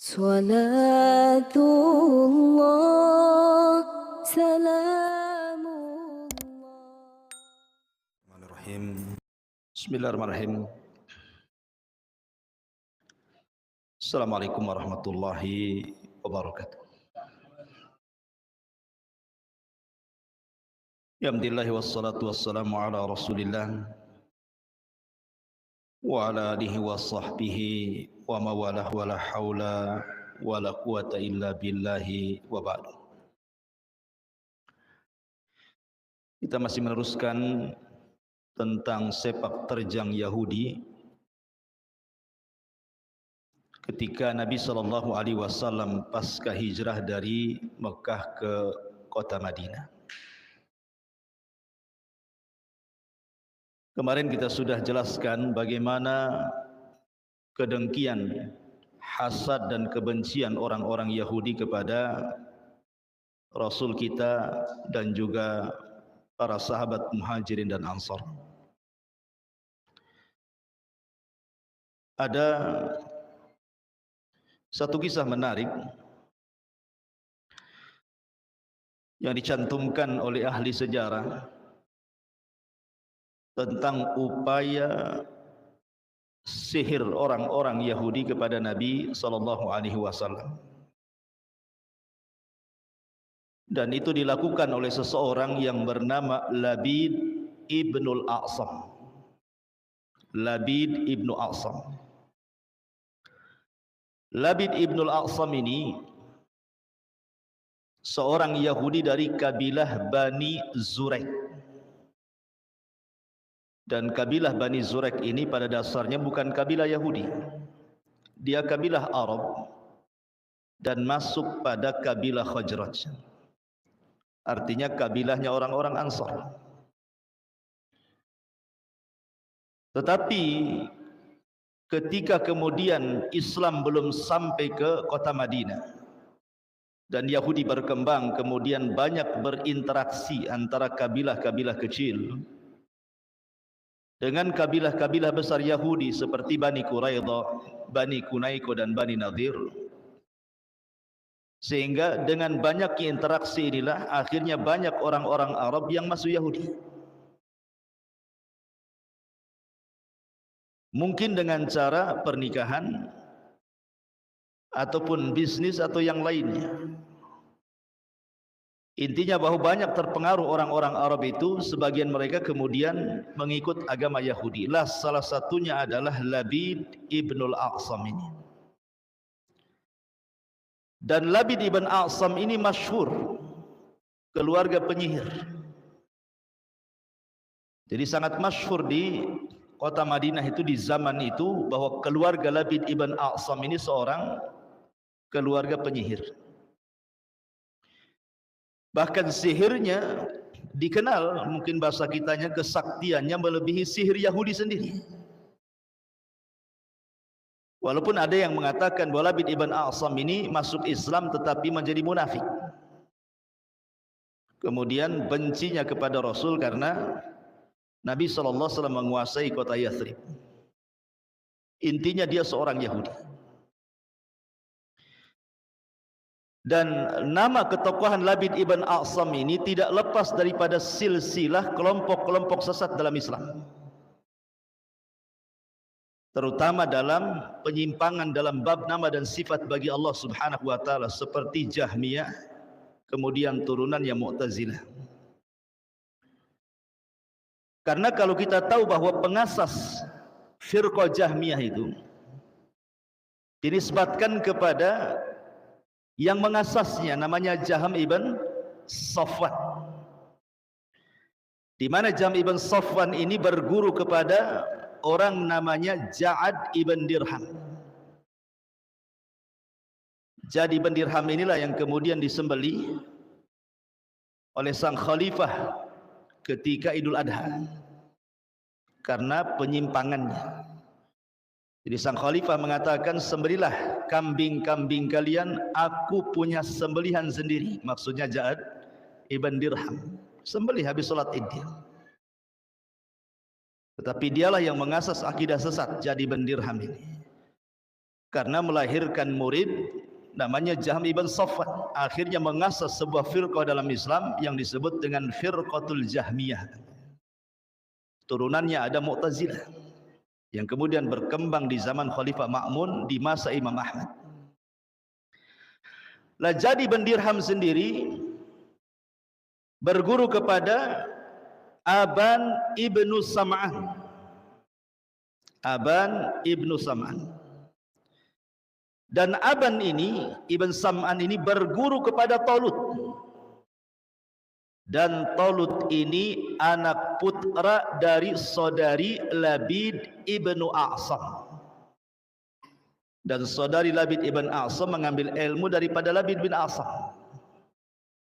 صلاة الله سلام الله. Bismillahirrahmanirrahim. Assalamualaikum warahmatullahi wabarakatuh. Alhamdulillah wassalatu wassalamu ala Rasulillah wa ala alihi wa sahbihi wa mawalah wa la hawla wa la quwata illa billahi wa ba'du. Kita masih meneruskan tentang sepak terjang Yahudi ketika Nabi SAW pasca hijrah dari Mekah ke kota Madinah. Kemarin kita sudah jelaskan bagaimana kedengkian, hasad dan kebencian orang-orang Yahudi kepada Rasul kita dan juga para sahabat Muhajirin dan Ansar. Ada satu kisah menarik yang dicantumkan oleh ahli sejarah tentang upaya sihir orang-orang Yahudi kepada Nabi SAW. Dan itu dilakukan oleh seseorang yang bernama Labid ibnul A'sam. Labid ibnu A'sam. Labid ibnul A'sam ini seorang Yahudi dari kabilah Bani Zurek. Dan kabilah Bani Zurek ini pada dasarnya bukan kabilah Yahudi. Dia kabilah Arab dan masuk pada kabilah Khazraj. Artinya kabilahnya orang-orang Ansar. Tetapi ketika kemudian Islam belum sampai ke kota Madinah dan Yahudi berkembang, kemudian banyak berinteraksi antara kabilah-kabilah kecil dengan kabilah-kabilah besar Yahudi seperti Bani Quraidah, Bani Kunaiko dan Bani Nadir. Sehingga dengan banyak interaksi inilah akhirnya banyak orang-orang Arab yang masuk Yahudi. Mungkin dengan cara pernikahan ataupun bisnis atau yang lainnya. Intinya bahwa banyak terpengaruh orang-orang Arab itu, sebagian mereka kemudian mengikut agama Yahudi. Salah satunya adalah Labid ibnul A'sam ini. Dan Labid ibn A'sam ini masyhur keluarga penyihir. Jadi sangat masyhur di kota Madinah itu di zaman itu bahwa keluarga Labid ibn A'sam ini seorang keluarga penyihir. Bahkan sihirnya dikenal, mungkin bahasa kitanya kesaktiannya melebihi sihir Yahudi sendiri. Walaupun ada yang mengatakan bahwa Labid ibn A'sam ini masuk Islam tetapi menjadi munafik. Kemudian bencinya kepada Rasul karena Nabi SAW menguasai kota Yathrib. Intinya dia seorang Yahudi. Dan nama ketokohan Labid ibn A'sam ini tidak lepas daripada silsilah kelompok-kelompok sesat dalam Islam. Terutama dalam penyimpangan dalam bab nama dan sifat bagi Allah Subhanahu wa taala seperti Jahmiyah, kemudian turunannya Mu'tazilah. Karena kalau kita tahu bahwa pengasas firqah Jahmiyah itu dinisbatkan kepada yang mengasasnya, namanya Jahm ibn Safwan. Di mana Jahm ibn Safwan ini berguru kepada orang namanya Ja'ad ibn Dirham. Ja'ad ibn Dirham inilah yang kemudian disembelih oleh sang khalifah ketika Idul Adha karena penyimpangannya. Jadi sang khalifah mengatakan, sembelilah kambing-kambing kalian, aku punya sembelihan sendiri. Maksudnya Ja'ad ibn Dirham. Sembelih habis salat Id. Tetapi dialah yang mengasas akidah sesat Ja'ad ibn Dirham ini. Karena melahirkan murid namanya Jahm ibn Safwan, akhirnya mengasas sebuah firqah dalam Islam yang disebut dengan Firqatul Jahmiyah. Turunannya ada Mu'tazilah yang kemudian berkembang di zaman Khalifah Ma'mun di masa Imam Ahmad. Lah Jadi bin Dirham sendiri berguru kepada Aban ibnu Sam'an. Aban ibnu Sam'an. Dan Aban ini, Ibn Sam'an ini berguru kepada Talut. Dan Talut ini anak putra dari saudari Labid ibnu A'sam. Dan saudari Labid ibn A'sam mengambil ilmu daripada Labid bin A'sam.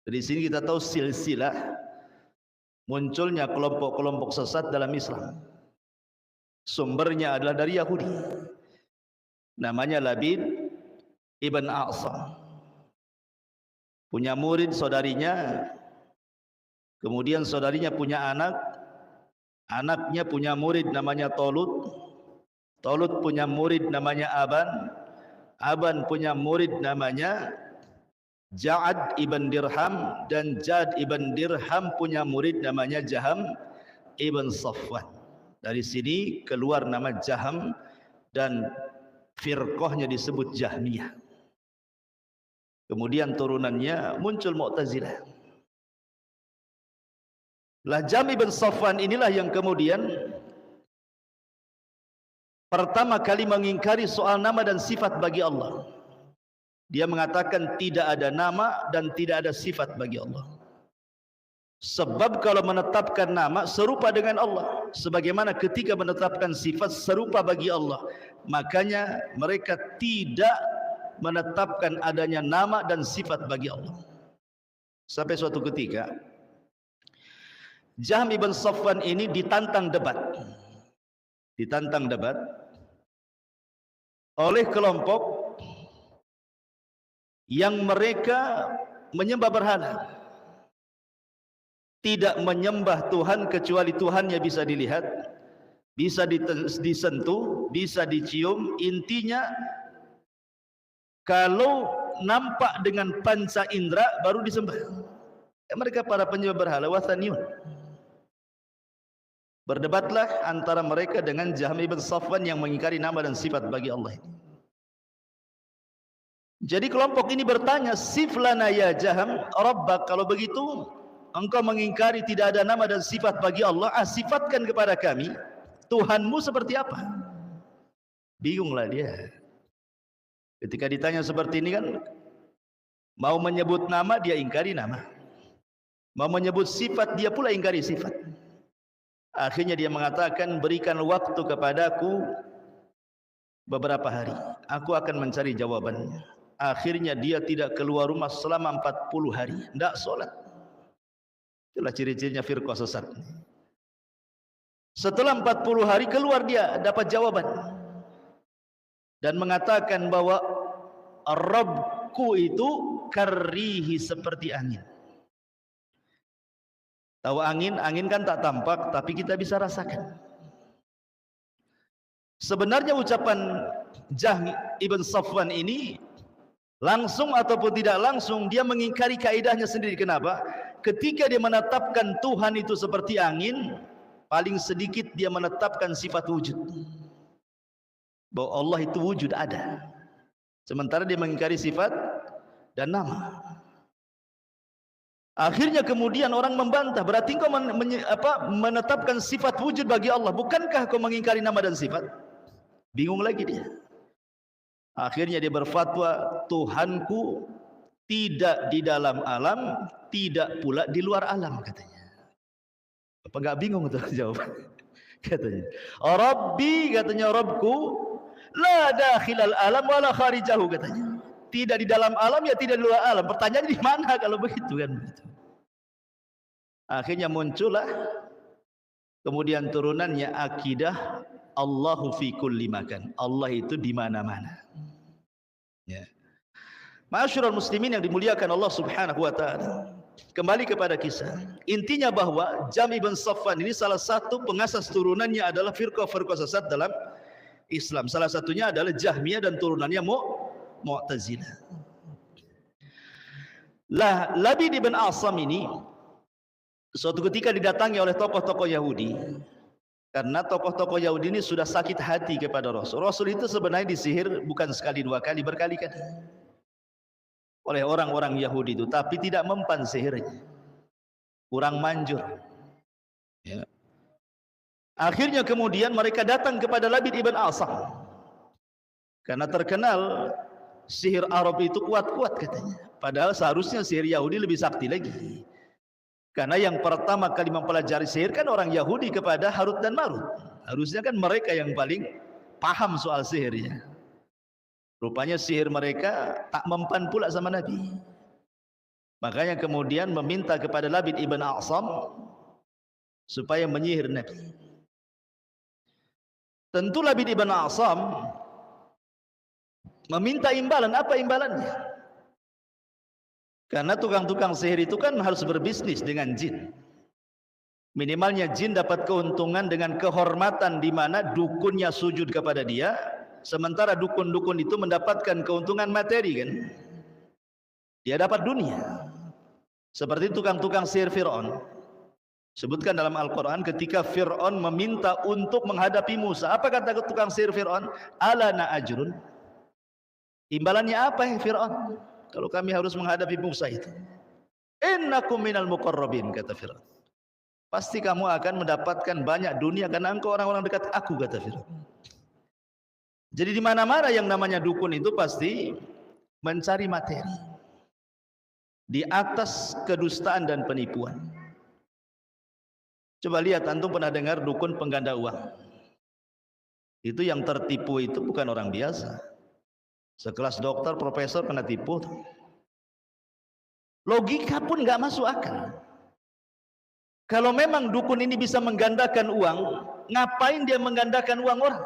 Dari sini kita tahu silsilah munculnya kelompok-kelompok sesat dalam Islam. Sumbernya adalah dari Yahudi. Namanya Labid ibn A'sam. Punya murid saudarinya, kemudian saudarinya punya anak, anaknya punya murid namanya Talut, Talut punya murid namanya Aban, Aban punya murid namanya Ja'ad ibn Dirham, dan Ja'ad ibn Dirham punya murid namanya Jahm ibn Safwan. Dari sini keluar nama Jahm dan firqahnya disebut Jahmiyah. Kemudian turunannya muncul Mu'tazilah. Lah Jahm ibn Safwan inilah yang kemudian pertama kali mengingkari soal nama dan sifat bagi Allah. Dia mengatakan tidak ada nama dan tidak ada sifat bagi Allah. Sebab kalau menetapkan nama serupa dengan Allah, sebagaimana ketika menetapkan sifat serupa bagi Allah, makanya mereka tidak menetapkan adanya nama dan sifat bagi Allah. Sampai suatu ketika Jahm ibn Safwan ini ditantang debat oleh kelompok yang mereka menyembah berhala, tidak menyembah Tuhan kecuali Tuhannya bisa dilihat, bisa disentuh, bisa dicium. Intinya kalau nampak dengan panca indera baru disembah. Mereka para penyembah berhala, wathaniyun. Berdebatlah antara mereka dengan Jahm ibn Safwan yang mengingkari nama dan sifat bagi Allah ini. Jadi kelompok ini bertanya, siflana ya Jahm rabbak, kalau begitu engkau mengingkari tidak ada nama dan sifat bagi Allah, sifatkan kepada kami Tuhanmu seperti apa. Bingunglah dia ketika ditanya seperti ini kan. Mau menyebut nama dia ingkari nama, mau menyebut sifat dia pula ingkari sifat. Akhirnya dia mengatakan, berikan waktu kepadaku beberapa hari, aku akan mencari jawabannya. Akhirnya dia tidak keluar rumah selama 40 hari, tidak sholat. Itulah ciri-cirinya firqah sesat. Setelah 40 hari keluar dia dapat jawaban dan mengatakan bahwa Rabbku itu karihi seperti angin. Tahu angin? Angin kan tak tampak tapi kita bisa rasakan. Sebenarnya ucapan Jahm ibn Safwan ini langsung ataupun tidak langsung dia mengingkari kaidahnya sendiri. Kenapa? Ketika dia menetapkan Tuhan itu seperti angin, paling sedikit dia menetapkan sifat wujud, bahwa Allah itu wujud, ada. Sementara dia mengingkari sifat dan nama. Akhirnya kemudian orang membantah, berarti engkau menetapkan sifat wujud bagi Allah, bukankah kau mengingkari nama dan sifat? Bingung lagi dia. Akhirnya dia berfatwa, Tuhanku tidak di dalam alam, tidak pula di luar alam, katanya. Apa enggak bingung tuh jawaban? Katanya, Rabbi, katanya Rabbku, la dakhilal alam wala kharijahu, katanya. Tidak di dalam alam ya tidak di luar alam. Pertanyaannya di mana kalau begitu kan begitu. Akhirnya muncullah kemudian turunannya akidah Allahu fi kulli makan. Allah itu di mana-mana. Ya. Ma'asyiral muslimin yang dimuliakan Allah Subhanahu wa taala. Kembali kepada kisah. Intinya bahwa Jahm ibn Safwan ini salah satu pengasas turunannya adalah firqah-firqah sesat dalam Islam. Salah satunya adalah Jahmiyah dan turunannya Mu'tazilah. Lah Labid ibn Asam ini suatu ketika didatangi oleh tokoh-tokoh Yahudi, karena tokoh-tokoh Yahudi ini sudah sakit hati kepada Rasul. Rasul itu sebenarnya disihir bukan sekali dua kali, berkali-kali oleh orang-orang Yahudi itu, tapi tidak mempan sihirnya, kurang manjur ya. Akhirnya kemudian mereka datang kepada Labid ibn Asam, karena terkenal sihir Arab itu kuat-kuat katanya, padahal seharusnya sihir Yahudi lebih sakti lagi, karena yang pertama kali mempelajari sihir kan orang Yahudi kepada Harut dan Marut. Harusnya kan mereka yang paling paham soal sihirnya. Rupanya sihir mereka tak mempan pula sama Nabi. Makanya kemudian meminta kepada Labid ibn Asam supaya menyihir Nabi. Tentu Labid ibn Asam meminta imbalan. Apa imbalannya? Karena tukang-tukang sihir itu kan harus berbisnis dengan jin. Minimalnya jin dapat keuntungan dengan kehormatan, di mana dukunnya sujud kepada dia, sementara dukun-dukun itu mendapatkan keuntungan materi kan. Dia dapat dunia. Seperti tukang-tukang sihir Fir'aun. Sebutkan dalam Al-Quran ketika Fir'aun meminta untuk menghadapi Musa. Apa kata tukang sihir Fir'aun? Alana ajrun. Imbalannya apa ya Fir'aun? Kalau kami harus menghadapi Musa itu. Innakum minal muqarrabin, kata Fir'aun. Pasti kamu akan mendapatkan banyak dunia karena engkau orang-orang dekat aku, kata Fir'aun. Jadi di mana-mana yang namanya dukun itu pasti mencari materi. Di atas kedustaan dan penipuan. Coba lihat, antum pernah dengar dukun pengganda uang? Itu yang tertipu itu bukan orang biasa. Sekelas dokter, profesor kena tipu. Logika pun nggak masuk akal. Kalau memang dukun ini bisa menggandakan uang, ngapain dia menggandakan uang orang?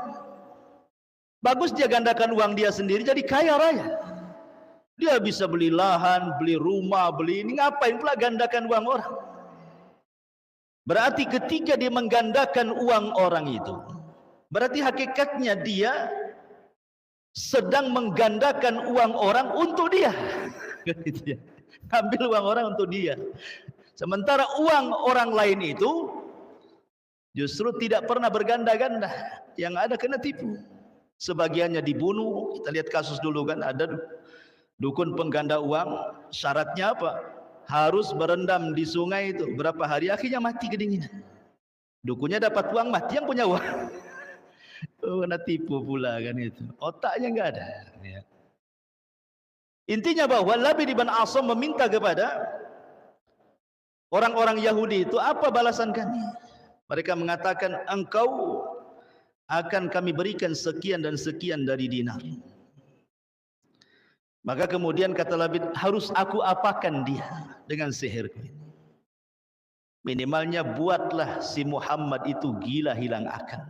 Bagus dia gandakan uang dia sendiri jadi kaya raya. Dia bisa beli lahan, beli rumah, beli ini, ngapain pula gandakan uang orang? Berarti ketika dia menggandakan uang orang itu, berarti hakikatnya dia sedang menggandakan uang orang untuk dia. Ambil uang orang untuk dia. Sementara uang orang lain itu justru tidak pernah berganda-ganda, yang ada kena tipu. Sebagiannya dibunuh. Kita lihat kasus dulu kan, ada dukun pengganda uang, syaratnya apa? Harus berendam di sungai itu berapa hari, akhirnya mati kedinginan. Dukunnya dapat uang, mati yang punya uang. Oh, kena tipu pula kan itu. Otaknya enggak ada ya. Intinya bahwa Labid ibn Asam meminta kepada orang-orang Yahudi itu, apa balasan kami? Mereka mengatakan, engkau akan kami berikan sekian dan sekian dari dinar. Maka kemudian kata Labid, harus aku apakan dia dengan sihirku ini? Minimalnya buatlah si Muhammad itu gila hilang akal,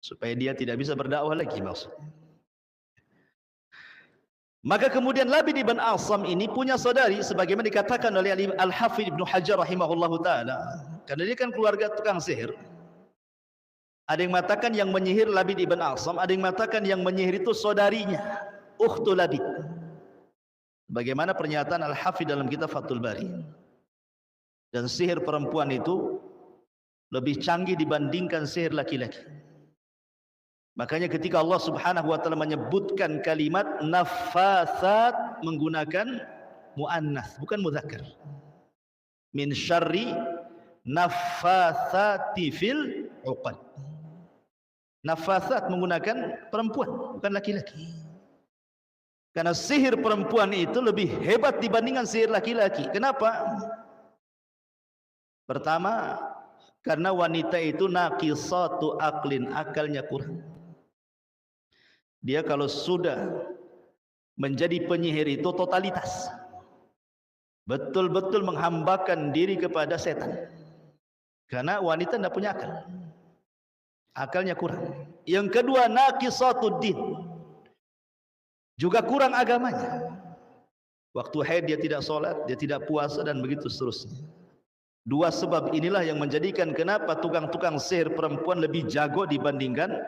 supaya dia tidak bisa berdakwah lagi maksudnya. Maka kemudian Labid ibn Asam ini punya saudari, sebagaimana dikatakan oleh Al-Hafidh Ibnu Hajar rahimahullahu ta'ala. Karena dia kan keluarga tukang sihir. Ada yang mengatakan yang menyihir Labid ibn Asam, ada yang mengatakan yang menyihir itu saudarinya, ukhtu Labid. Bagaimana pernyataan Al-Hafidh dalam kitab Fathul Bari. Dan sihir perempuan itu lebih canggih dibandingkan sihir laki-laki. Makanya ketika Allah Subhanahu wa taala menyebutkan kalimat naffasat menggunakan muannas, bukan mudzakkar. Min syarri naffasati fil 'uqad. Naffasat menggunakan perempuan, bukan laki-laki. Karena sihir perempuan itu lebih hebat dibandingkan sihir laki-laki. Kenapa? Pertama, karena wanita itu naqisatu aqlin, akalnya kurang. Dia kalau sudah menjadi penyihir itu totalitas, betul-betul menghambakan diri kepada setan. Karena wanita tidak punya akal, akalnya kurang. Yang kedua, naqisatud din, juga kurang agamanya. Waktu haid dia tidak sholat, dia tidak puasa, dan begitu seterusnya. Dua sebab inilah yang menjadikan kenapa tukang-tukang sihir perempuan lebih jago dibandingkan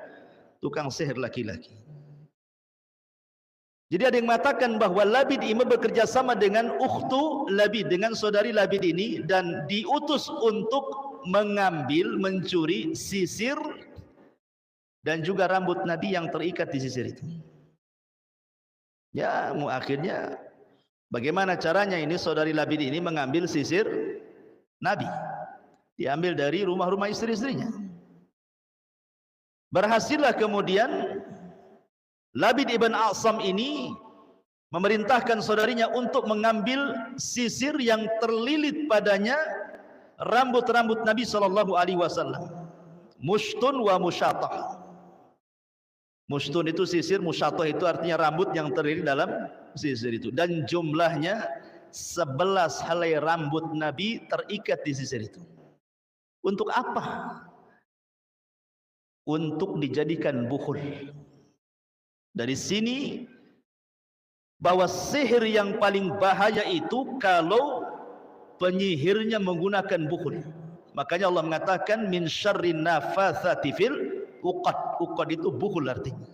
tukang sihir laki-laki. Jadi ada yang mengatakan bahwa Labid ini bekerja sama dengan ukhtu Labid, dengan saudari Labid ini, dan diutus untuk mengambil, mencuri sisir dan juga rambut Nabi yang terikat di sisir itu. Ya, akhirnya bagaimana caranya ini saudari Labid ini mengambil sisir Nabi? Diambil dari rumah-rumah istri-istrinya. Berhasillah kemudian Labid ibn A'sam ini memerintahkan saudarinya untuk mengambil sisir yang terlilit padanya rambut-rambut Nabi SAW. Mushtun wa musyatah. Mushtun itu sisir, musyatah itu artinya rambut yang terlilit dalam sisir itu. Dan jumlahnya 11 helai rambut Nabi terikat di sisir itu. Untuk apa? Untuk dijadikan bukhul. Dari sini bahwa sihir yang paling bahaya itu kalau penyihirnya menggunakan bukhul. Makanya Allah mengatakan min syarrin nafatsati fil uqad. Uqad itu bukhul artinya.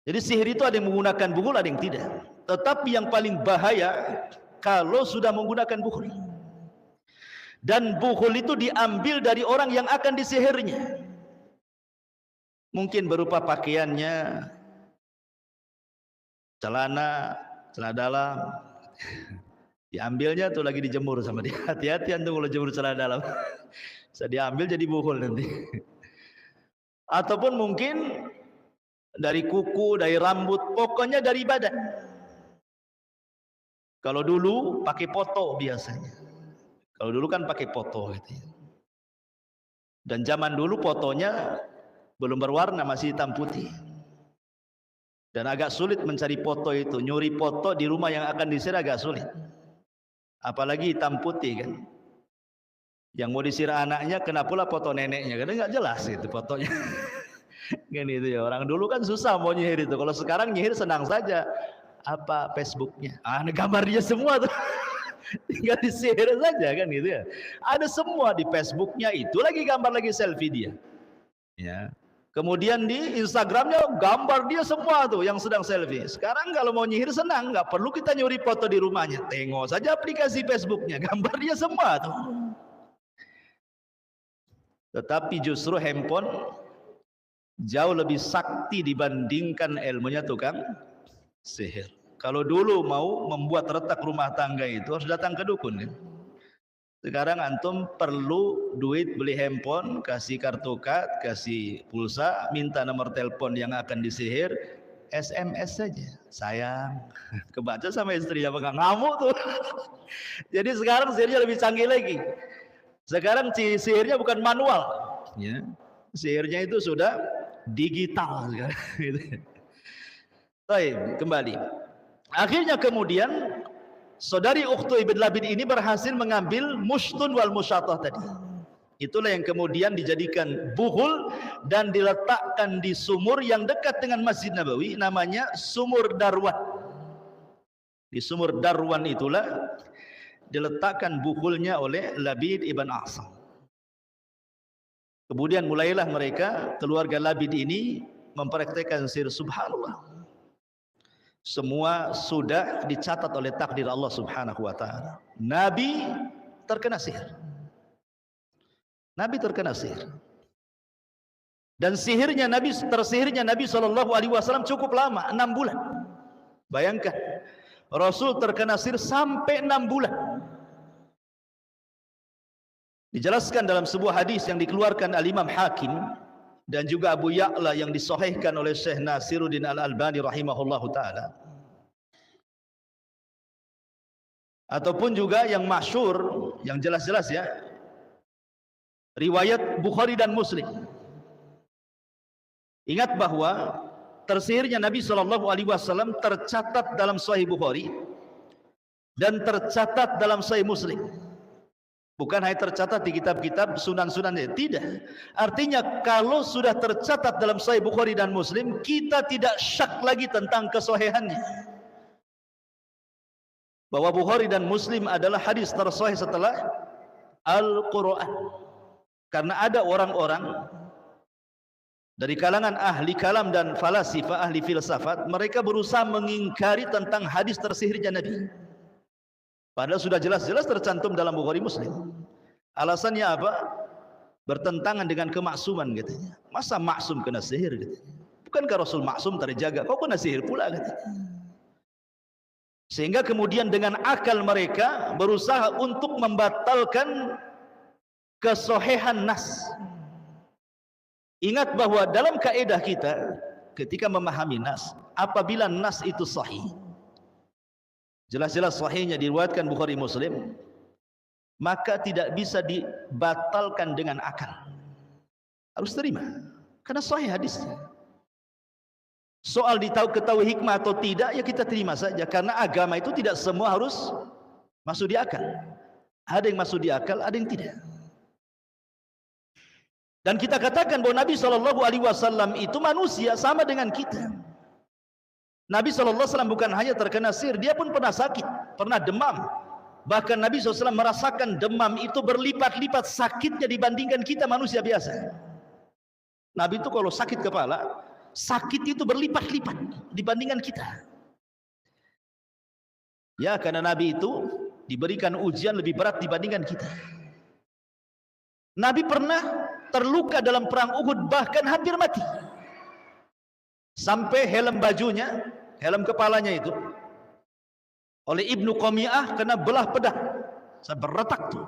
Jadi sihir itu ada yang menggunakan bukhul, ada yang tidak. Tetapi yang paling bahaya kalau sudah menggunakan bukhul. Dan bukhul itu diambil dari orang yang akan disihirnya. Mungkin berupa pakaiannya, celana dalam. Diambilnya tuh lagi dijemur sama dia. Hati-hati antum kalau jemur celana dalam. Bisa diambil jadi bukhul nanti. Ataupun mungkin dari kuku, dari rambut, pokoknya dari badan. Kalau dulu pakai poto biasanya. Kalau dulu kan pakai poto gitu. Dan zaman dulu potonya belum berwarna, masih hitam putih. Dan agak sulit mencari foto itu. Nyuri foto di rumah yang akan disihir agak sulit. Apalagi hitam putih kan. Yang mau disihir anaknya kena pula foto neneknya. Karena nggak jelas itu fotonya. Kan itu ya. Orang dulu kan susah mau nyihir itu. Kalau sekarang nyihir senang saja. Apa Facebooknya? Ada gambar dia semua tuh. Tinggal disihir saja kan gitu ya. Ada semua di Facebooknya itu. Lagi gambar lagi selfie dia. Ya. Kemudian di Instagramnya gambar dia semua tuh yang sedang selfie. Sekarang kalau mau nyihir senang, nggak perlu kita nyuri foto di rumahnya. Tengok saja aplikasi Facebooknya, gambar dia semua tuh. Tetapi justru handphone jauh lebih sakti dibandingkan ilmunya tukang sihir. Kalau dulu mau membuat retak rumah tangga itu harus datang ke dukun. Ya. Sekarang antum perlu duit beli handphone, kasih kartu kad, kasih pulsa, minta nomor telepon yang akan disihir, SMS saja. Sayang, kebaca sama istrinya ngamuk tuh. Jadi sekarang sihirnya lebih canggih lagi. Sekarang sihirnya bukan manual, ya. Sihirnya itu sudah digital. Baik, kembali. Akhirnya kemudian saudari Ukhtu ibn Labid ini berhasil mengambil mushtun wal musyatah tadi. Itulah yang kemudian dijadikan bukhul dan diletakkan di sumur yang dekat dengan Masjid Nabawi, namanya Sumur Darwan. Di Sumur Darwan itulah diletakkan bukhulnya oleh Labid ibn A'sam. Kemudian mulailah mereka, keluarga Labid ini mempraktikkan sihir. Subhanallah. Semua sudah dicatat oleh takdir Allah Subhanahu wa taala. Nabi terkena sihir. Nabi terkena sihir. Dan tersihirnya Nabi SAW cukup lama, 6 bulan. Bayangkan, Rasul terkena sihir sampai 6 bulan. Dijelaskan dalam sebuah hadis yang dikeluarkan Al-Imam Hakim dan juga Abu Ya'la yang disahihkan oleh Syekh Nasiruddin Al-Albani rahimahullahu ta'ala, ataupun juga yang masyhur, yang jelas-jelas ya, riwayat Bukhari dan Muslim. Ingat bahwa tersihirnya Nabi SAW tercatat dalam Sahih Bukhari dan tercatat dalam Sahih Muslim. Bukan hanya tercatat di kitab-kitab sunan-sunan, tidak. Artinya kalau sudah tercatat dalam Sahih Bukhari dan Muslim, kita tidak syak lagi tentang kesahihannya. Bahwa Bukhari dan Muslim adalah hadis tersahih setelah Al-Quran. Karena ada orang-orang dari kalangan ahli kalam dan falasifah, ahli filsafat, mereka berusaha mengingkari tentang hadis tersihirnya Nabi. Padahal sudah jelas-jelas tercantum dalam Bukhari Muslim. Alasannya apa? Bertentangan dengan kemaksuman katanya. Masa maksum kena sihir katanya? Bukankah Rasul maksum terjaga? Kok kena sihir pula katanya? Sehingga kemudian dengan akal mereka berusaha untuk membatalkan kesohihan nas. Ingat bahwa dalam kaidah kita ketika memahami nas, apabila nas itu sahih, jelas-jelas sahihnya diriwayatkan Bukhari Muslim, maka tidak bisa dibatalkan dengan akal. Harus terima karena sahih hadisnya. Soal ketahui hikmah atau tidak, ya kita terima saja, karena agama itu tidak semua harus masuk di akal. Ada yang masuk di akal, ada yang tidak. Dan kita katakan bahwa Nabi SAW itu manusia sama dengan kita. Nabi SAW bukan hanya terkena sihir, dia pun pernah sakit, pernah demam. Bahkan Nabi SAW merasakan demam itu berlipat-lipat sakitnya dibandingkan kita manusia biasa. Nabi itu kalau sakit kepala, sakit itu berlipat-lipat dibandingkan kita. Ya, karena Nabi itu diberikan ujian lebih berat dibandingkan kita. Nabi pernah terluka dalam perang Uhud, bahkan hampir mati. Sampai helm bajunya, helm kepalanya itu oleh Ibnu Qami'ah kena belah pedang, sampai retak tuh.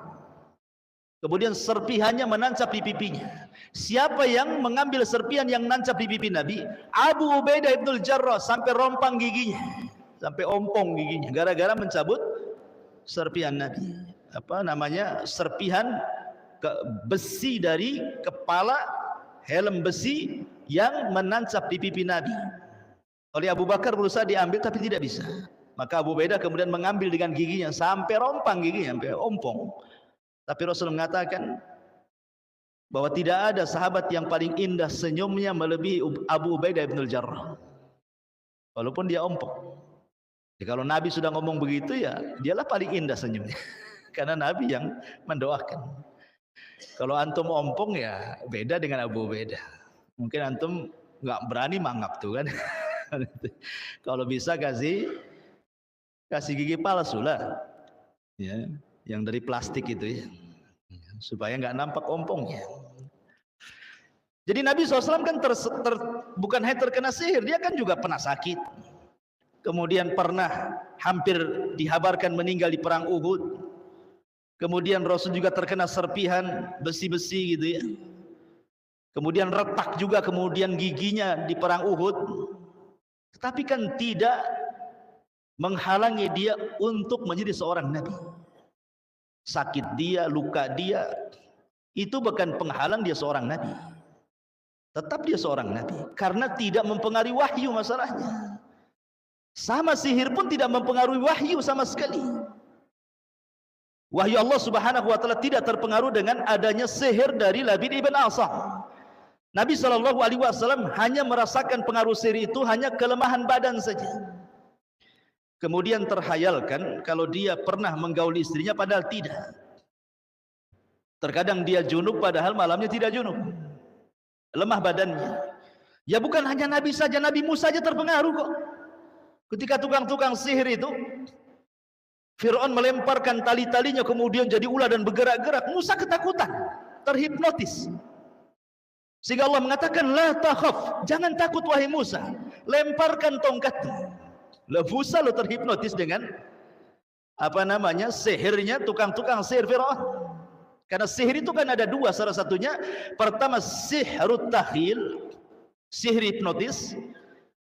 Kemudian serpihannya menancap di pipinya. Siapa yang mengambil serpihan yang nancap di pipi Nabi? Abu Ubaidah ibnul Jarrah, sampai rompang giginya, sampai ompong giginya, gara-gara mencabut serpihan Nabi. Apa namanya? Serpihan besi dari kepala, helm besi yang menancap di pipi Nabi. Oleh Abu Bakar berusaha diambil tapi tidak bisa. Maka Abu Ubaidah kemudian mengambil dengan giginya sampai rompang giginya, sampai ompong. Tapi Rasul mengatakan bahwa tidak ada sahabat yang paling indah senyumnya melebihi Abu Ubaidah ibnul Jarrah, walaupun dia ompong. Jadi kalau Nabi sudah ngomong begitu, ya dialah paling indah senyumnya. Karena Nabi yang mendoakan. Kalau antum ompong, ya beda dengan Abu Ubaidah. Mungkin antum nggak berani mangap tuh kan. Kalau bisa kasih gigi palsu lah, ya, yang dari plastik itu ya, supaya nggak nampak ompongnya. Jadi Nabi SAW kan bukan hanya terkena sihir, dia kan juga pernah sakit. Kemudian pernah hampir dihabarkan meninggal di perang Uhud. Kemudian Rasul juga terkena serpihan besi-besi gitu ya. Kemudian retak juga kemudian giginya di perang Uhud. Tetapi kan tidak menghalangi dia untuk menjadi seorang nabi. Sakit dia, luka dia, itu bukan penghalang dia seorang nabi. Tetap dia seorang nabi karena tidak mempengaruhi wahyu masalahnya. Sama sihir pun tidak mempengaruhi wahyu sama sekali. Wahyu Allah Subhanahu wa taala tidak terpengaruh dengan adanya sihir dari Labid ibn Asam. Nabi SAW hanya merasakan pengaruh sihir itu hanya kelemahan badan saja. Kemudian terhayalkan kalau dia pernah menggauli istrinya, padahal tidak. Terkadang dia junub padahal malamnya tidak junub. Lemah badannya. Ya bukan hanya Nabi saja, Nabi Musa saja terpengaruh kok. Ketika tukang-tukang sihir itu, Fir'aun melemparkan tali-talinya kemudian jadi ular dan bergerak-gerak, Musa ketakutan, terhipnotis. Sehingga Allah mengatakan, la takhaf, jangan takut wahai Musa, lemparkan tongkatmu. Lah Musa lo terhipnotis dengan apa namanya? Sihirnya tukang-tukang sihir Fir'aun. Karena sihir itu kan ada dua, salah satunya pertama sihrut takhil, sihir hipnotis.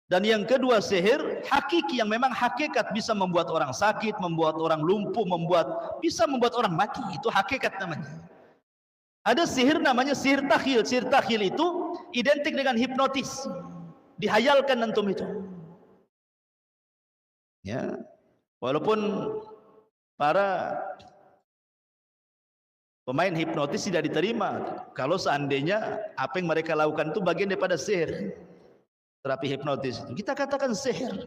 Dan yang kedua sihir hakiki yang memang hakikat bisa membuat orang sakit, membuat orang lumpuh, bisa membuat orang mati. Itu hakikat namanya. Ada sihir namanya sihir takhil. Sihir takhil itu identik dengan hipnotis. Dihayalkan antum itu. Ya. Walaupun para pemain hipnotis tidak diterima kalau seandainya apa yang mereka lakukan itu bagian daripada sihir. Terapi hipnotis itu kita katakan sihir.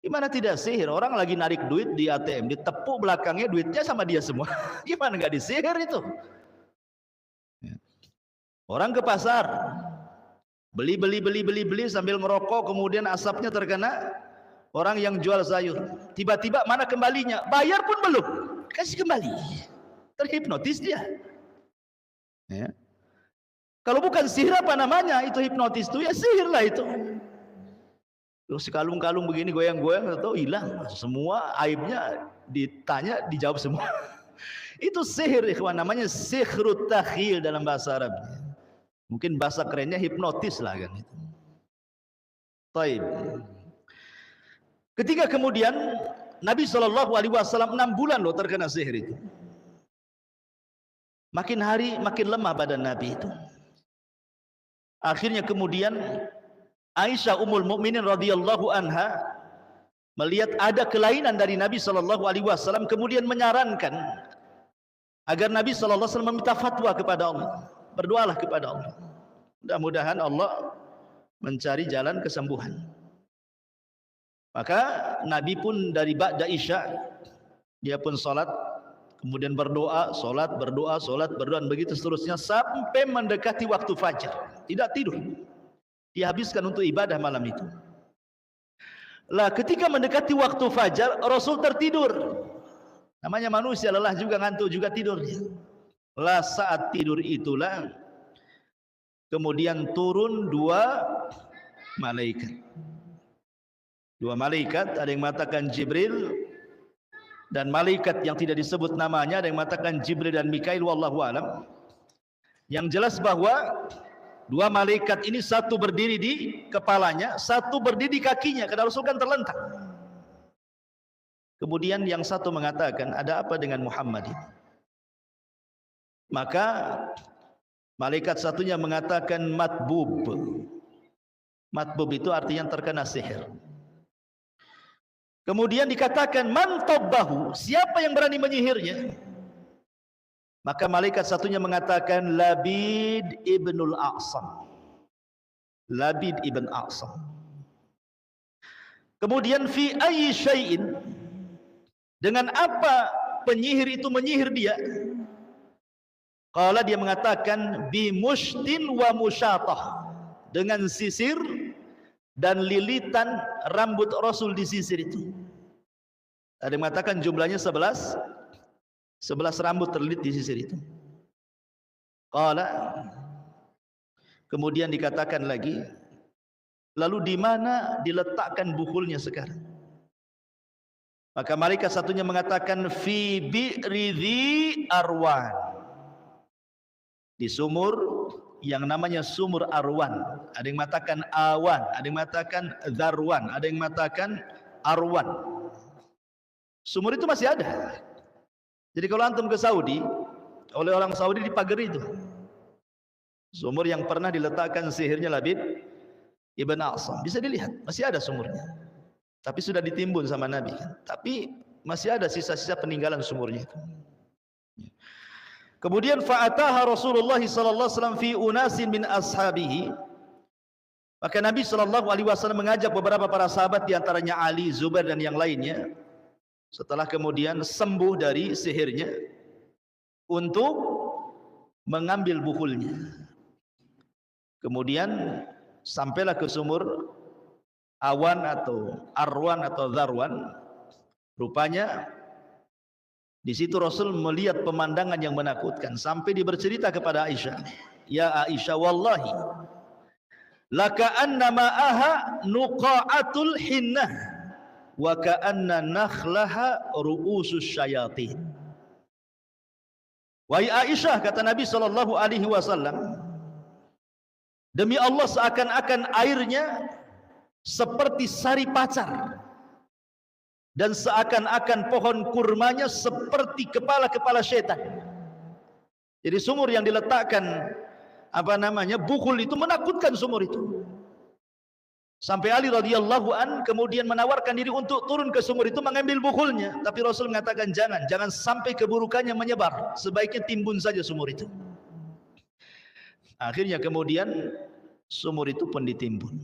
Gimana tidak sihir? Orang lagi narik duit di ATM, ditepuk belakangnya duitnya sama dia semua. Gimana nggak disihir itu? Orang ke pasar Beli sambil ngerokok, kemudian asapnya terkena orang yang jual sayur. Tiba-tiba mana kembalinya? Bayar pun belum, kasih kembali. Terhipnotis dia. Ya. Kalau bukan sihir apa namanya itu hipnotis itu? Ya sihir lah itu. Terus sekalung-kalung begini goyang-goyang, atau hilang semua aibnya, ditanya dijawab semua. Itu sihir, ikhwan, namanya sihrut takhyil dalam bahasa Arab. Mungkin bahasa kerennya hipnotis lah kan itu. Taib. Ketika kemudian Nabi SAW 6 bulan loh terkena sihir itu. Makin hari makin lemah badan Nabi itu. Akhirnya kemudian Aisyah Ummul Mukminin radhiyallahu anha melihat ada kelainan dari Nabi SAW, kemudian menyarankan agar Nabi SAW meminta fatwa kepada Allah. Berdoalah kepada Allah. Mudah-mudahan Allah mencari jalan kesembuhan. Maka Nabi pun dari ba'da Isya dia pun salat, kemudian berdoa, salat, berdoa, salat, berdoa, dan begitu seterusnya sampai mendekati waktu fajar. Tidak tidur. Dihabiskan untuk ibadah malam itu. Lah ketika mendekati waktu fajar, Rasul tertidur. Namanya manusia, lelah juga, ngantuk juga, tidur. Lah saat tidur itulah kemudian turun 2 malaikat. 2 malaikat, ada yang mengatakan Jibril, dan malaikat yang tidak disebut namanya, ada yang mengatakan Jibril dan Mikail, wallahu alam. Yang jelas bahwa 2 malaikat ini, satu berdiri di kepalanya, satu berdiri di kakinya, karena Rasul kan terlentang. Kemudian yang satu mengatakan, ada apa dengan Muhammad ini? Maka malaikat satunya mengatakan matbub. Matbub itu artinya terkena sihir. Kemudian dikatakan man tabbahu, siapa yang berani menyihirnya? Maka malaikat satunya mengatakan Labid ibnul A'sam. Labid ibn A'sam. Kemudian fi ayyi syai'in, dengan apa penyihir itu menyihir dia? Qala, dia mengatakan bi mushtin wa musyatah, dengan sisir dan lilitan rambut Rasul di sisir itu. Ada yang mengatakan jumlahnya 11 rambut terlilit di sisir itu. Qala, kemudian dikatakan lagi, lalu di mana diletakkan bukulnya sekarang? Maka malaikat satunya mengatakan fi bi'ridhi arwan, di sumur yang namanya sumur Arwan. Ada yang mengatakan Awan, ada yang mengatakan Zarwan, ada yang mengatakan Arwan. Sumur itu masih ada. Jadi kalau antum ke Saudi, oleh orang Saudi dipagari itu sumur yang pernah diletakkan sihirnya Labid ibn A'sam, bisa dilihat, masih ada sumurnya. Tapi sudah ditimbun sama Nabi, tapi masih ada sisa-sisa peninggalan sumurnya itu. Kemudian fa'ataha Rasulullah sallallahu alaihi wasallam fi unasin min ashabihi. Maka Nabi sallallahu alaihi wasallam mengajak beberapa para sahabat, di antaranya Ali, Zubair dan yang lainnya, setelah kemudian sembuh dari sihirnya, untuk mengambil bukulnya. Kemudian sampailah ke sumur Awan atau Arwan atau Zarwan. Rupanya di situ Rasul melihat pemandangan yang menakutkan, sampai dia bercerita kepada Aisyah, ya Aisyah, wallahi laka anna ma'aha nuqa'atul hinnah wa ka'anna nakhlaha ru'usus syayatin. Wahai Aisyah, kata Nabi SAW, demi Allah seakan-akan airnya seperti sari pacar, dan seakan-akan pohon kurmanya seperti kepala-kepala setan. Jadi sumur yang diletakkan bukul itu menakutkan sumur itu. Sampai Ali radhiyallahu an kemudian menawarkan diri untuk turun ke sumur itu mengambil bukulnya, tapi Rasul mengatakan jangan sampai keburukannya menyebar, sebaiknya timbun saja sumur itu. Akhirnya kemudian sumur itu pun ditimbun.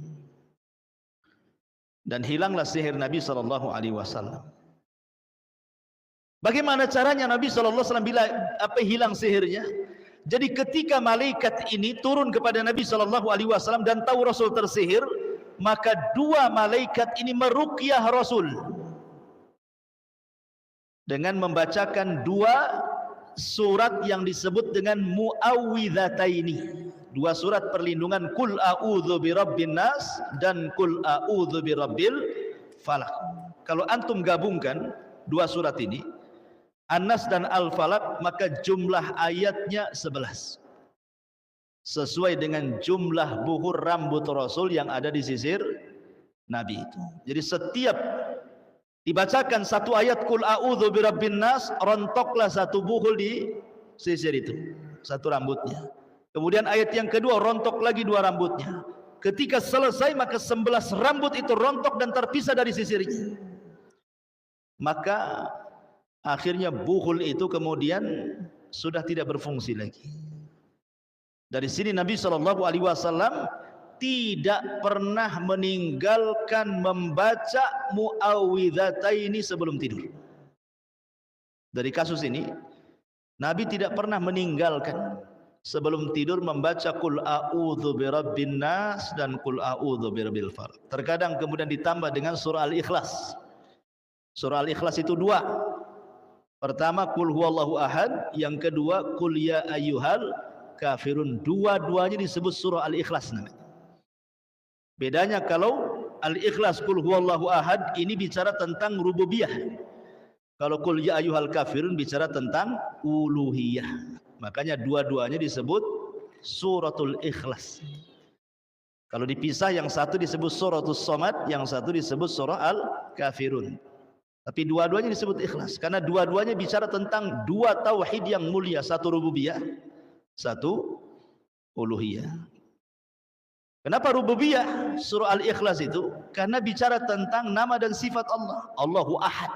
Dan hilanglah sihir Nabi SAW. Bagaimana caranya Nabi SAW bila hilang sihirnya? Jadi ketika malaikat ini turun kepada Nabi Shallallahu Alaihi Wasallam dan tahu Rasul tersihir, maka dua malaikat ini meruqyah Rasul dengan membacakan dua surat yang disebut dengan muawwidhataini, dua surat perlindungan, Qul a'udzu birabbin nas dan Qul a'udzu birabbil falaq. Kalau antum gabungkan dua surat ini, An-Nas dan Al-Falaq, maka jumlah ayatnya 11, sesuai dengan jumlah buhur rambut Rasul yang ada di sisir Nabi itu. Jadi setiap dibacakan satu ayat Qul a'udzu birabbin nas, rontoklah satu buhul di sisir itu, satu rambutnya. Kemudian ayat yang kedua, rontok lagi dua rambutnya. Ketika selesai, maka 11 rambut itu rontok dan terpisah dari sisirnya. Maka akhirnya buhul itu kemudian sudah tidak berfungsi lagi. Dari sini Nabi Shallallahu Alaihi Wasallam tidak pernah meninggalkan membaca muawwidhataini sebelum tidur. Dari kasus ini, Nabi tidak pernah meninggalkan sebelum tidur membaca Qul a'udzu birabbin nas dan Qul a'udzu birabbil falaq. Terkadang kemudian ditambah dengan surah Al-Ikhlas. Surah Al-Ikhlas itu dua. Pertama Qul huwallahu ahad, yang kedua Qul ya ayyuhal kafirun. Dua-duanya disebut surah Al-Ikhlas namanya. Bedanya kalau Al-Ikhlas Qul huwallahu ahad ini bicara tentang rububiyah. Kalau Qul ya ayyuhal kafirun bicara tentang uluhiyah. Makanya dua-duanya disebut suratul Ikhlas. Kalau dipisah, yang satu disebut suratus Somad, yang satu disebut surah Al-Kafirun. Tapi dua-duanya disebut ikhlas karena dua-duanya bicara tentang dua tauhid yang mulia, satu rububiyah, satu uluhiyah. Kenapa rububiyah surah Al-Ikhlas itu? Karena bicara tentang nama dan sifat Allah. Allahu Ahad,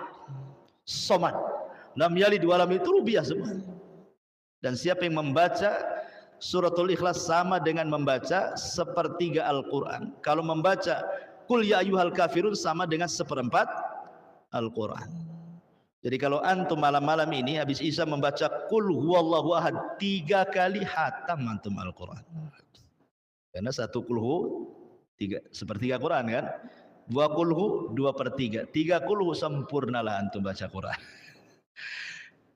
Somad, lam yalid wa lam yulad, itu rububiyah semua. Dan siapa yang membaca suratul Ikhlas sama dengan membaca sepertiga Al-Quran. Kalau membaca Qul ya ayyuhal kafirun sama dengan seperempat Al-Quran. Jadi kalau antum malam-malam ini habis Isya membaca Qul huwallahu ahad 3 kali, hatam antum Al-Quran. Karena satu kulhu sepertiga Quran kan, dua kulhu 2/3, 3 kulhu sempurnalah antum baca Quran.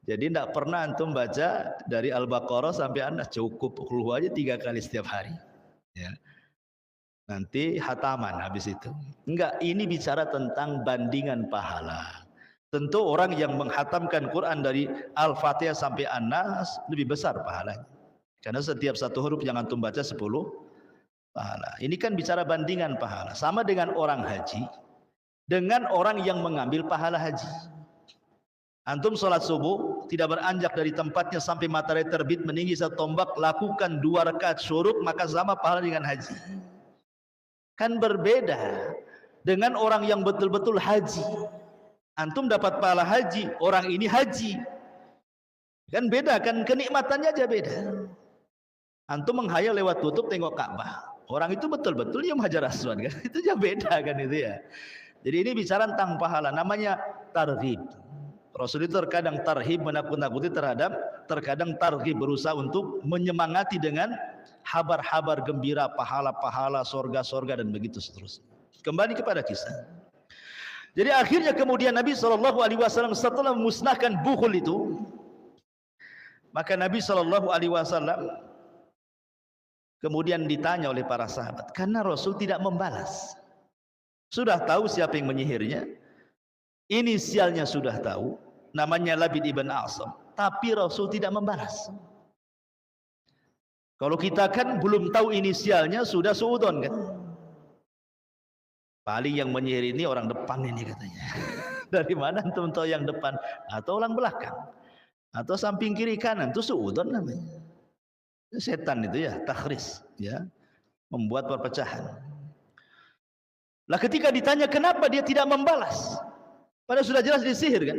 Jadi tidak pernah antum baca dari Al-Baqarah sampai An-Nas, cukup kulhu aja 3 kali setiap hari ya. Nanti hataman habis itu. Enggak, ini bicara tentang bandingan pahala. Tentu orang yang menghatamkan Quran dari Al-Fatihah sampai An-Nas lebih besar pahalanya. Karena setiap satu huruf yang antum baca 10 pahala. Ini kan bicara bandingan pahala. Sama dengan orang haji dengan orang yang mengambil pahala haji. Antum sholat subuh tidak beranjak dari tempatnya sampai matahari terbit meninggi satu tombak, lakukan 2 rakaat syuruk, maka sama pahala dengan haji. Kan berbeda dengan orang yang betul-betul haji. Antum dapat pahala haji, orang ini haji. Kan beda kan, kenikmatannya aja beda. Antum menghayal lewat tutup tengok Ka'bah. Orang itu betul-betul yang Hajar Aswad kan. Itu aja beda kan itu ya. Jadi ini bicara tentang pahala, namanya targhib. Rasul itu terkadang tarhib menakut-nakuti terkadang targhib berusaha untuk menyemangati dengan habar-habar gembira, pahala-pahala, sorga-sorga dan begitu seterusnya. Kembali kepada kisah. Jadi akhirnya kemudian Nabi Shallallahu Alaihi Wasallam setelah memusnahkan bukhul itu, maka Nabi Shallallahu Alaihi Wasallam kemudian ditanya oleh para sahabat, karena Rasul tidak membalas. Sudah tahu siapa yang menyihirnya, inisialnya sudah tahu, namanya Labid ibn A'sam, tapi Rasul tidak membalas. Kalau kita kan belum tahu inisialnya sudah suudon kan. Paling yang menyihir ini orang depan ini katanya. Dari mana antum tahu yang depan? Atau orang belakang? Atau samping kiri kanan? Itu suudon namanya. Setan itu ya, takhris ya, membuat perpecahan. Lah ketika ditanya kenapa dia tidak membalas, padahal sudah jelas disihir kan.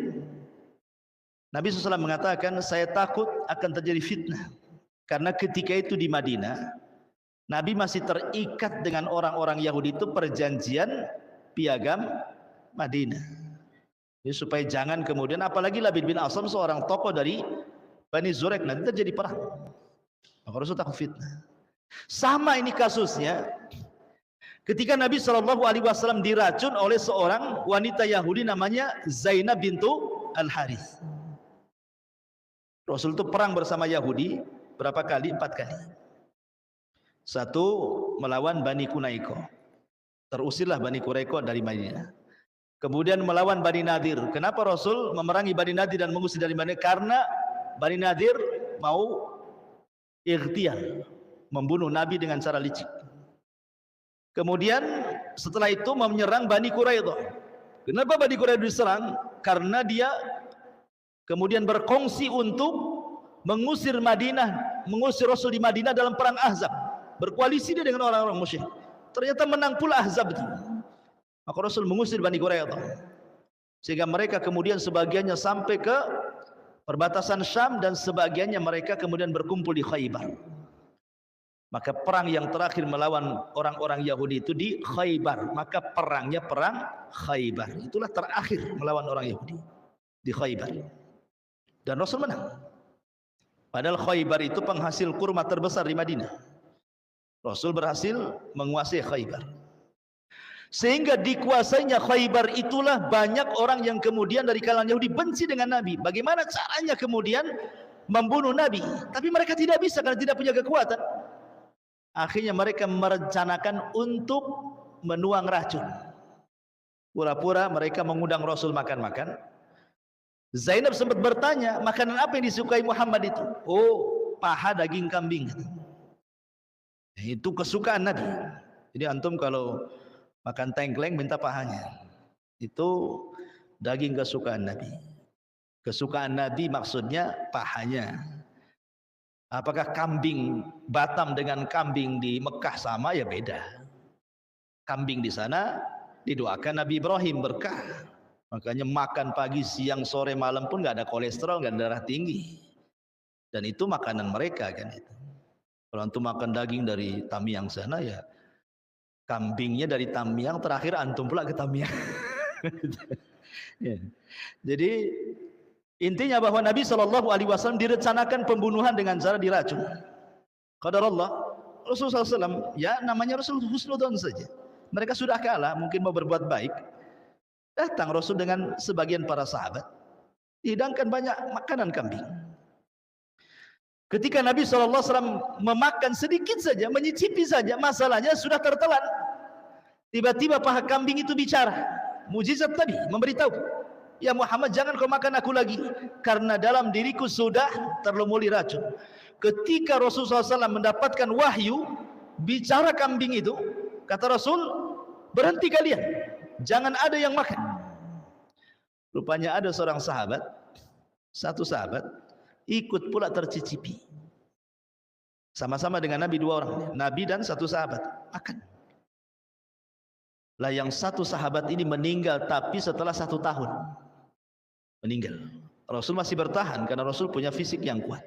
Nabi SAW mengatakan, saya takut akan terjadi fitnah. Karena ketika itu di Madinah, Nabi masih terikat dengan orang-orang Yahudi itu perjanjian piagam Madinah. Jadi supaya jangan kemudian, apalagi Labid bin A'sam seorang tokoh dari Bani Zurek, nanti terjadi perang. Maka Rasul takut fitnah. Sama ini kasusnya ketika Nabi SAW diracun oleh seorang wanita Yahudi namanya Zainab bintu Al-Harith. Rasul itu perang bersama Yahudi berapa kali? 4 kali. Satu, melawan Bani Quraiko. Terusirlah Bani Quraiko dari Madinah. Kemudian melawan Bani Nadir. Kenapa Rasul memerangi Bani Nadir dan mengusir dari Madinah? Karena Bani Nadir mau ightial, membunuh Nabi dengan cara licik. Kemudian setelah itu menyerang Bani Quraidah. Kenapa Bani Quraidah diserang? Karena dia kemudian berkongsi untuk mengusir Madinah, mengusir Rasul di Madinah dalam perang Ahzab. Berkoalisi dia dengan orang-orang musyrik. Ternyata menang pula Ahzab itu. Maka Rasul mengusir Bani Quraidah. Sehingga mereka kemudian sebagiannya sampai ke perbatasan Syam dan sebagiannya mereka kemudian berkumpul di Khaybar. Maka perang yang terakhir melawan orang-orang Yahudi itu di Khaybar. Maka perangnya perang Khaybar. Itulah terakhir melawan orang Yahudi di Khaybar. Dan Rasul menang. Padahal Khaybar itu penghasil kurma terbesar di Madinah. Rasul berhasil menguasai Khaybar. Sehingga dikuasainya Khaybar itulah banyak orang yang kemudian dari kalangan Yahudi benci dengan Nabi. Bagaimana caranya kemudian membunuh Nabi? Tapi mereka tidak bisa karena tidak punya kekuatan. Akhirnya mereka merencanakan untuk menuang racun. Pura-pura mereka mengundang Rasul makan-makan. Zainab sempat bertanya, makanan apa yang disukai Muhammad itu? Oh, paha daging kambing. Itu kesukaan Nabi. Jadi antum kalau makan tengkleng minta pahanya. Itu daging kesukaan Nabi. Kesukaan Nabi maksudnya pahanya. Apakah kambing Batam dengan kambing di Mekah sama? Ya beda. Kambing di sana didoakan Nabi Ibrahim berkah. Makanya makan pagi, siang, sore, malam pun nggak ada kolesterol, nggak ada darah tinggi. Dan itu makanan mereka kan itu. Kalau antum makan daging dari Tamiang sana ya kambingnya dari Tamiang, terakhir antum pula ke Tamiang. Ya. Jadi intinya bahwa Nabi SAW direncanakan pembunuhan dengan cara diracun. Qadarullah, Rasulullah SAW ya namanya Rasul husnudzon saja. Mereka sudah kalah, mungkin mau berbuat baik. Datang Rasul dengan sebagian para sahabat, dihidangkan banyak makanan kambing. Ketika Nabi SAW memakan sedikit saja, menyicipi saja, masalahnya sudah tertelan. Tiba-tiba paha kambing itu bicara. Mujizat Nabi memberitahu, ya Muhammad, jangan kau makan aku lagi, karena dalam diriku sudah terlumuri racun. Ketika Rasulullah SAW mendapatkan wahyu, bicara kambing itu, kata Rasul, berhenti kalian, jangan ada yang makan. Rupanya ada seorang sahabat, satu sahabat, ikut pula tercicipi. Sama-sama dengan Nabi, 2 orang, Nabi dan satu sahabat, makan. Lah yang satu sahabat ini meninggal, tapi setelah 1 tahun meninggal. Rasul masih bertahan karena Rasul punya fisik yang kuat.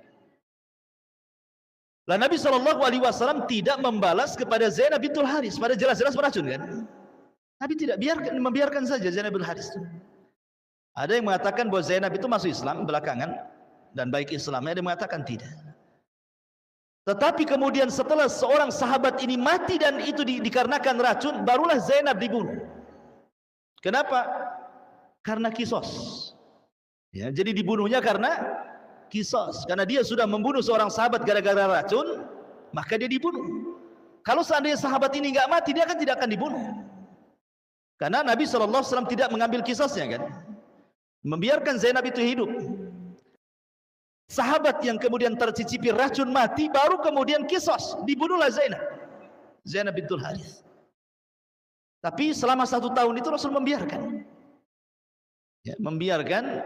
Lah Nabi SAW tidak membalas kepada Zainab bintul Haris, pada jelas-jelas beracun kan. Nabi tidak membiarkan saja Zainab bintul Haris. Ada yang mengatakan bahwa Zainab itu masuk Islam belakangan dan baik Islamnya, ada yang mengatakan tidak. Tetapi kemudian setelah seorang sahabat ini mati dan itu dikarenakan racun, barulah Zainab dibunuh. Kenapa? Karena kisos. Ya, jadi dibunuhnya karena kisos. Karena dia sudah membunuh seorang sahabat gara-gara racun, maka dia dibunuh. Kalau seandainya sahabat ini nggak mati, dia kan tidak akan dibunuh. Karena Nabi SAW tidak mengambil kisosnya kan, membiarkan Zainab itu hidup. Sahabat yang kemudian tercicipi racun mati, baru kemudian kisos, dibunuhlah Zainab bintul Harith. Tapi selama 1 tahun itu Rasul membiarkan, ya, membiarkan.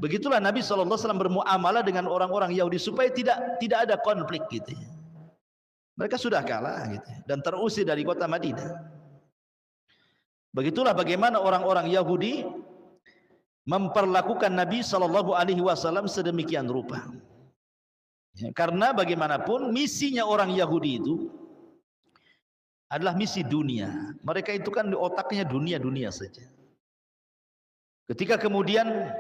Begitulah Nabi SAW bermuamalah dengan orang-orang Yahudi supaya tidak ada konflik gitu ya. Mereka sudah kalah gitu ya, dan terusir dari kota Madinah. Begitulah bagaimana orang-orang Yahudi memperlakukan Nabi SAW sedemikian rupa. Ya, karena bagaimanapun misinya orang Yahudi itu adalah misi dunia. Mereka itu kan di otaknya dunia-dunia saja. Ketika kemudian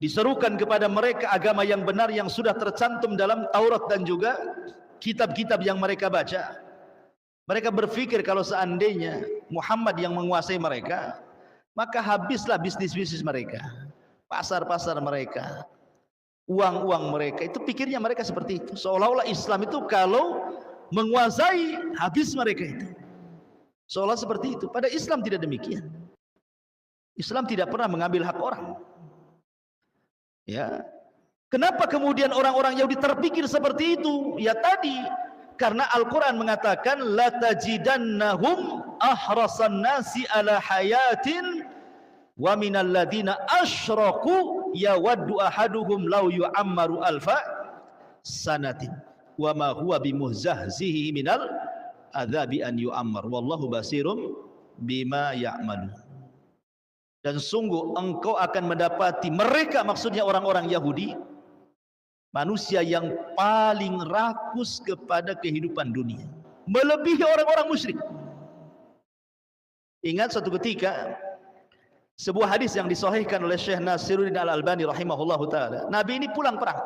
diserukan kepada mereka agama yang benar yang sudah tercantum dalam Taurat dan juga kitab-kitab yang mereka baca. Mereka berpikir kalau seandainya Muhammad yang menguasai mereka, maka habislah bisnis-bisnis mereka, pasar-pasar mereka, uang-uang mereka. Itu pikirnya mereka seperti itu. Seolah-olah Islam itu kalau menguasai, habis mereka itu. Seolah seperti itu. Pada Islam tidak demikian. Islam tidak pernah mengambil hak orang. Ya. Kenapa kemudian orang-orang Yahudi terpikir seperti itu? Ya tadi, karena Al-Quran mengatakan la tajidannahum ahrasan nasi ala hayatin wa minal ladina asyraku yawaddu ahaduhum law yu'ammaru alfa sanatin wa ma huwa bimuzzahzihi minal adzabi an yu'ammar wallahu basirum bima ya'malun. Dan sungguh engkau akan mendapati mereka, maksudnya orang-orang Yahudi, manusia yang paling rakus kepada kehidupan dunia, melebihi orang-orang musyrik. Ingat suatu ketika sebuah hadis yang disahihkan oleh Syekh Nasiruddin Al-Albani rahimahullahu taala. Nabi ini pulang perang.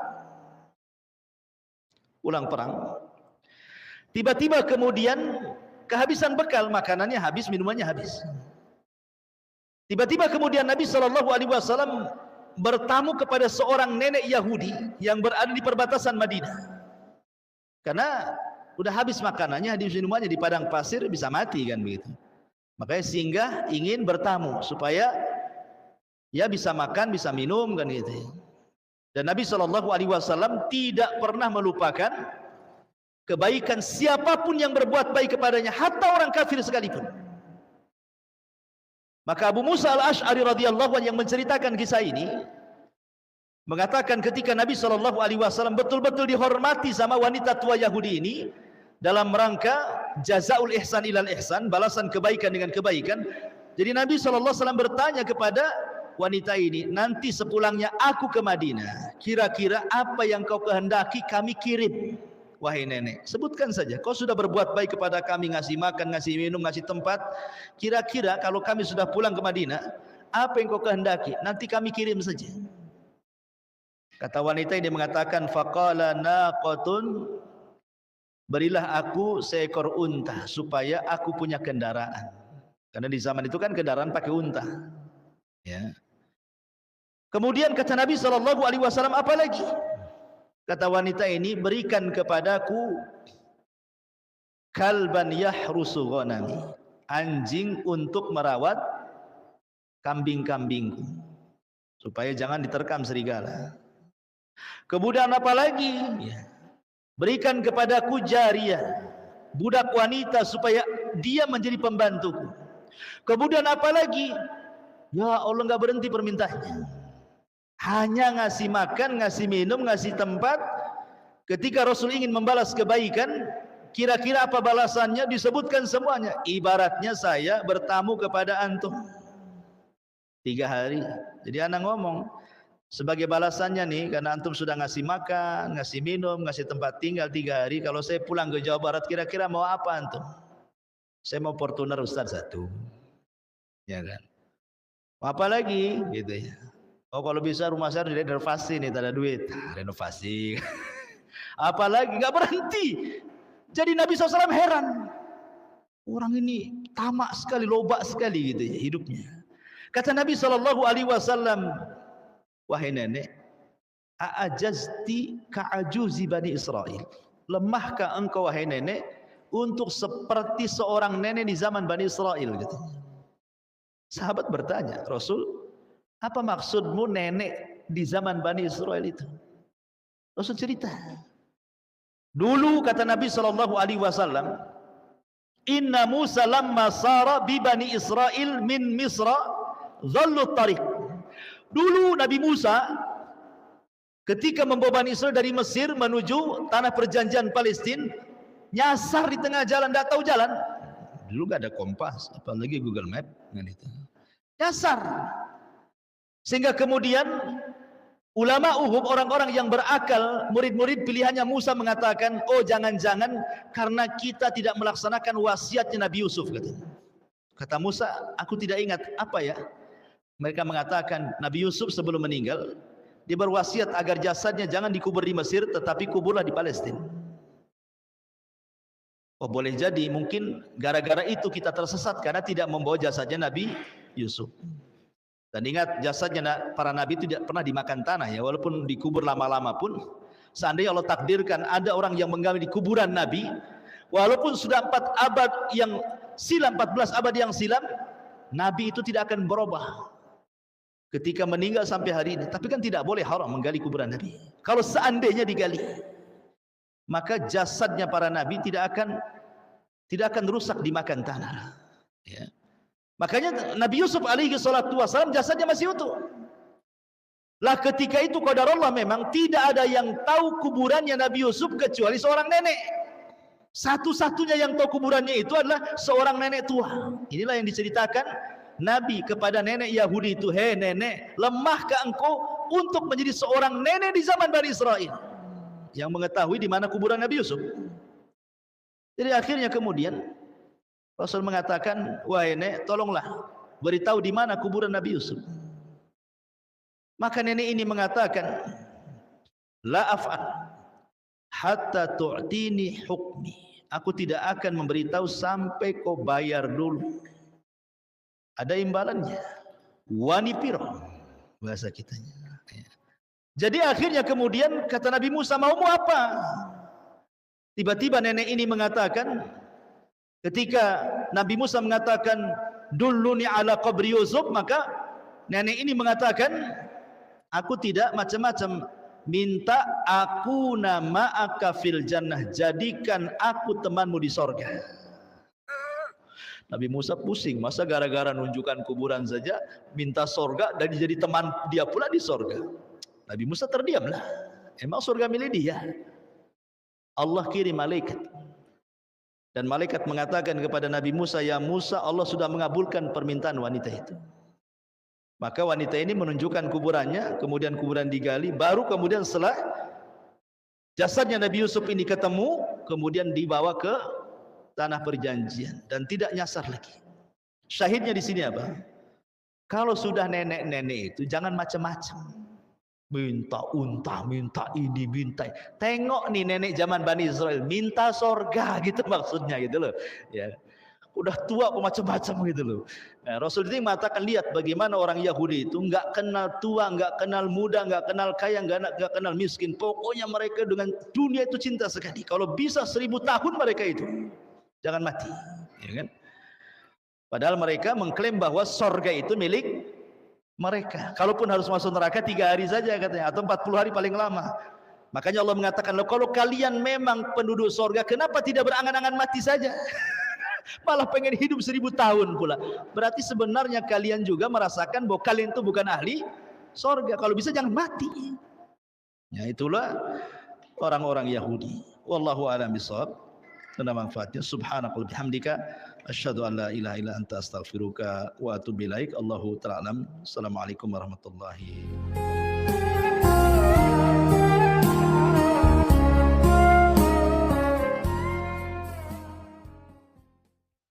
Tiba-tiba kemudian kehabisan bekal, makanannya habis, minumannya habis. Tiba-tiba kemudian Nabi SAW bertamu kepada seorang nenek Yahudi yang berada di perbatasan Madinah. Karena udah habis makanannya, habis minumannya, di padang pasir bisa mati kan begitu. Makanya singgah ingin bertamu supaya ya bisa makan, bisa minum kan gitu. Dan Nabi SAW tidak pernah melupakan kebaikan siapapun yang berbuat baik kepadanya, hatta orang kafir sekalipun. Maka Abu Musa Al-Ash'ari radhiyallahu anhu yang menceritakan kisah ini mengatakan ketika Nabi SAW betul-betul dihormati sama wanita tua Yahudi ini dalam rangka jazaul ihsan ilal ihsan, balasan kebaikan dengan kebaikan. Jadi Nabi SAW bertanya kepada wanita ini, nanti sepulangnya aku ke Madinah, kira-kira apa yang kau kehendaki kami kirim. Wahai nenek, sebutkan saja, kau sudah berbuat baik kepada kami, ngasih makan, ngasih minum, ngasih tempat. Kira-kira kalau kami sudah pulang ke Madinah, apa yang kau kehendaki? Nanti kami kirim saja. Kata wanita ini mengatakan, faqala naqatun, berilah aku seekor unta supaya aku punya kendaraan. Karena di zaman itu kan kendaraan pakai unta. Ya. Kemudian kata Nabi SAW, apa lagi? Kata wanita ini, berikan kepadaku kalban yahrusu ghanami, anjing untuk merawat kambing-kambingku supaya jangan diterkam serigala. Kemudian apa lagi? Berikan kepadaku jariyah, budak wanita supaya dia menjadi pembantuku. Kemudian apa lagi? Ya Allah, enggak berhenti permintaannya. Hanya ngasih makan, ngasih minum, ngasih tempat. Ketika Rasul ingin membalas kebaikan, kira-kira apa balasannya? Disebutkan semuanya. Ibaratnya saya bertamu kepada antum 3 hari. Jadi anak ngomong, sebagai balasannya nih, karena antum sudah ngasih makan, ngasih minum, ngasih tempat tinggal 3 hari, kalau saya pulang ke Jawa Barat, kira-kira mau apa antum? Saya mau Fortuner Ustaz 1. Ya kan? Apa lagi? Gitu ya. Oh kalau bisa rumah saya renovasi nih, tak ada duit, renovasi. Apalagi nggak berhenti. Jadi Nabi SAW heran, orang ini tamak sekali, lobak sekali gitu ya hidupnya. Kata Nabi SAW, wahai nenek, a'ajazti ka'ajuzi Bani Israel, lemahkah engkau wahai nenek untuk seperti seorang nenek di zaman Bani Israel gitu. Sahabat bertanya, Rasul, apa maksudmu nenek di zaman Bani Israel itu? Rasul cerita. Dulu kata Nabi SAW, Inna Musa lamma sara bi Bani Israel min Misra dhallu tariq. Dulu Nabi Musa ketika membawa Bani Israel dari Mesir menuju tanah perjanjian Palestina, nyasar di tengah jalan, tidak tahu jalan. Dulu gak ada kompas, apalagi Google Map. Nyasar. Sehingga kemudian ulama orang-orang yang berakal, murid-murid pilihannya Musa mengatakan, oh jangan-jangan karena kita tidak melaksanakan wasiatnya Nabi Yusuf. Kata Musa, aku tidak ingat apa ya. Mereka mengatakan Nabi Yusuf sebelum meninggal Dia berwasiat agar jasadnya jangan dikubur di Mesir, tetapi kuburlah di Palestina. Oh, boleh jadi mungkin gara-gara itu kita tersesat karena tidak membawa jasadnya Nabi Yusuf. Dan ingat, jasadnya para nabi itu tidak pernah dimakan tanah ya, walaupun dikubur lama-lama pun. Seandainya Allah takdirkan ada orang yang menggali di kuburan Nabi, walaupun sudah 4 abad yang silam, 14 abad yang silam, Nabi itu tidak akan berubah ketika meninggal sampai hari ini. Tapi kan tidak boleh haram menggali kuburan Nabi. Kalau seandainya digali, maka jasadnya para nabi tidak akan rusak dimakan tanah. Ya. Makanya Nabi Yusuf alaihi salatu wasalam jasadnya masih utuh. Lah ketika itu qadarullah, memang tidak ada yang tahu kuburannya Nabi Yusuf kecuali seorang nenek. Satu-satunya yang tahu kuburannya itu adalah seorang nenek tua. Inilah yang diceritakan Nabi kepada nenek Yahudi itu, "Hei nenek, lemahkah engkau untuk menjadi seorang nenek di zaman Bani Israel yang mengetahui di mana kuburan Nabi Yusuf?" Jadi akhirnya kemudian Rasul mengatakan, "Wahai nenek, tolonglah beritahu di mana kuburan Nabi Yusuf." Maka nenek ini mengatakan, "La af'al hatta tu'tini hukmi." Aku tidak akan memberitahu sampai kau bayar dulu. Ada imbalannya. Wani piro bahasa kitanya. Jadi akhirnya kemudian kata Nabi Musa, "Maumu apa?" Tiba-tiba nenek ini mengatakan, ketika Nabi Musa mengatakan, "Dulluni ala qabri Yusuf," maka nenek ini mengatakan, "Aku tidak macam-macam, minta aku nama akafil jannah, jadikan aku temanmu di sorga." Nabi Musa pusing, masa gara-gara nunjukkan kuburan saja minta sorga dan jadi teman dia pula di sorga. Nabi Musa terdiamlah. Emang sorga milik dia? Allah kirim malaikat, dan malaikat mengatakan kepada Nabi Musa, "Ya Musa, Allah sudah mengabulkan permintaan wanita itu." Maka wanita ini menunjukkan kuburannya, kemudian kuburan digali, baru kemudian setelah jasadnya Nabi Yusuf ini ketemu, kemudian dibawa ke tanah perjanjian dan tidak nyasar lagi. Syahidnya di sini apa? Kalau sudah nenek-nenek itu jangan macam-macam. Minta unta, minta ini, minta. Tengok nih nenek zaman Bani Israel, minta sorga gitu maksudnya gitu loh. Ya. Udah tua kok macam-macam gitu loh. Nah, Rasul itu mengatakan, lihat bagaimana orang Yahudi itu enggak kenal tua, enggak kenal muda, enggak kenal kaya, enggak kenal miskin. Pokoknya mereka dengan dunia itu cinta sekali. Kalau bisa 1000 tahun mereka itu jangan mati, ya kan? Padahal mereka mengklaim bahwa sorga itu milik mereka. Kalaupun harus masuk neraka 3 hari saja katanya, atau 40 hari paling lama. Makanya Allah mengatakan, "Loh, kalau kalian memang penduduk sorga, kenapa tidak berangan-angan mati saja?" Malah pengen hidup 1000 tahun pula. Berarti sebenarnya kalian juga merasakan bahwa kalian itu bukan ahli sorga. Kalau bisa jangan mati. Ya, itulah orang-orang Yahudi. Wallahu a'lam bishawab. Dan manfaatnya, subhanakallahumma bihamdika asyhadu an la ilaha illa anta astaghfiruka wa atubu ilaik. Allahu ta'ala alam. Assalamualaikum warahmatullahi wabarakatuh.